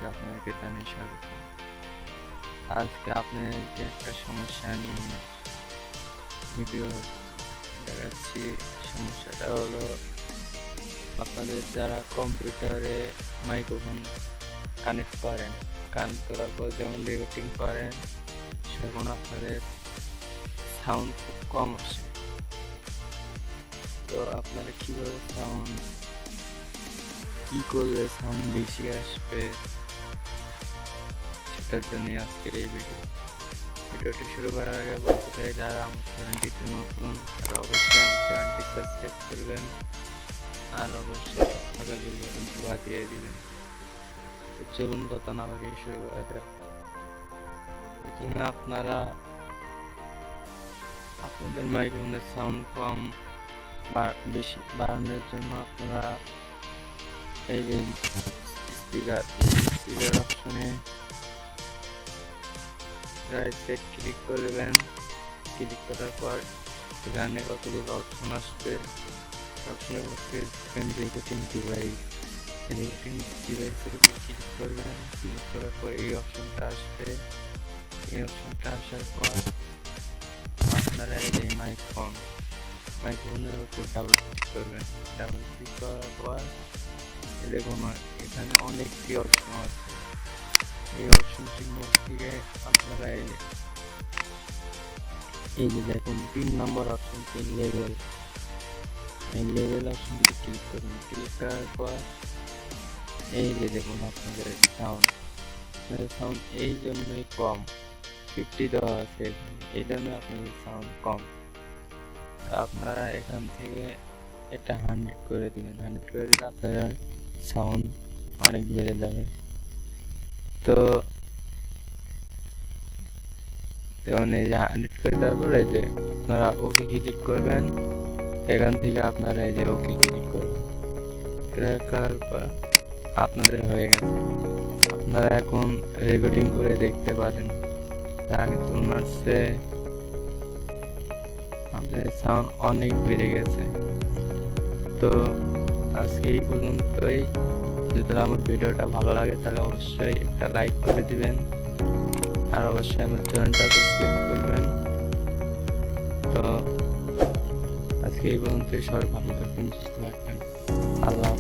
আপনাকে জানাই স্বাগত। আজকে আপনাকে একটা সমস্যা নিয়ে ভিডিও দেখাচ্ছি। সমস্যাটা হলো, আপনাদের যারা কম্পিউটারে মাইক্রোফোন কানেক্ট করেন, কানেক্ট করার পর যেমন রেকর্ডিং করেন, তখন আপনাদের সাউন্ড খুব কম আসে। তো আপনারা কীভাবে কি করলে সাউন্ড বেশি আসবে, সেটার জন্য আজকের এই ভিডিওটি শুরু করার আগে বলতে চাই, যারা আমার চ্যানেলটিতে নতুন তারা অবশ্যই আমার চ্যানেলটি সাবস্ক্রাইব করবেন আর অবশ্যই কিন্তু বাজিয়ে দিবেন। চলুন কথা না বাড়িয়ে শুরু করা যাক। প্রথমে আপনারা আপনাদের মাইক্রোফোনের সাউন্ড কম বা বেশি বাড়ানোর জন্য আপনারা এই যে স্পিকার অপশনে রাইটে ক্লিক করবেন। ক্লিক করার পর এখানে কতগুলো অপশন আসবে। অপশনের মধ্যে রেকর্ডিং ডিভাইসের উপর ক্লিক করবেন। ক্লিক করার পর এই অপশনটা আসবে। এই অপশনটা আসার পর আপনারা এই মাইক্রোফোনের উপর ডাবল ক্লিক করবেন। ডাবল ক্লিক করার পর দেখুন এখানে অনেকটি অপশন আছে। এই অপশনটির মধ্যে থেকে আপনারা এই যে দেখুন 3 নম্বর অপশন, লেভেল, এই লেভেল অপশনটি ক্লিক করুন। ক্লিক করার পর এই যে দেখুন আপনাদের সাউন্ড এই জন্যই কম 50 দেওয়া আছে, এই জন্য আপনাদের সাউন্ড কম। আপনারা এখান থেকে এটা 100 করে দিবেন। 100 করে দিলে আপনার সাউন্ড অনেক বেড়ে যাবে। তো এই যে 100 করে দেওয়ার পরে যে আপনারা ওকে ক্লিক করবেন। এখান থেকে আপনারা এই যে ওকে ক্লিক করবেন। ক্লিক করার পর আপনাদের হয়ে গেছে। আপনারা এখন রেকর্ডিং করে দেখতে পারেন আগে তুলনার চেয়ে আপনাদের সাউন্ড অনেক বেড়ে গেছে। তো আজকে এই পর্যন্তই। যদি আমার ভিডিওটা ভালো লাগে তাহলে অবশ্যই একটা লাইক করে দিবেন আর অবশ্যই আমার চ্যানেলটা সাবস্ক্রাইব করবেন। তো আজকে এই পর্যন্তই। সবাই ভালো থাকবেন, সুস্থ থাকবেন। আল্লাহ।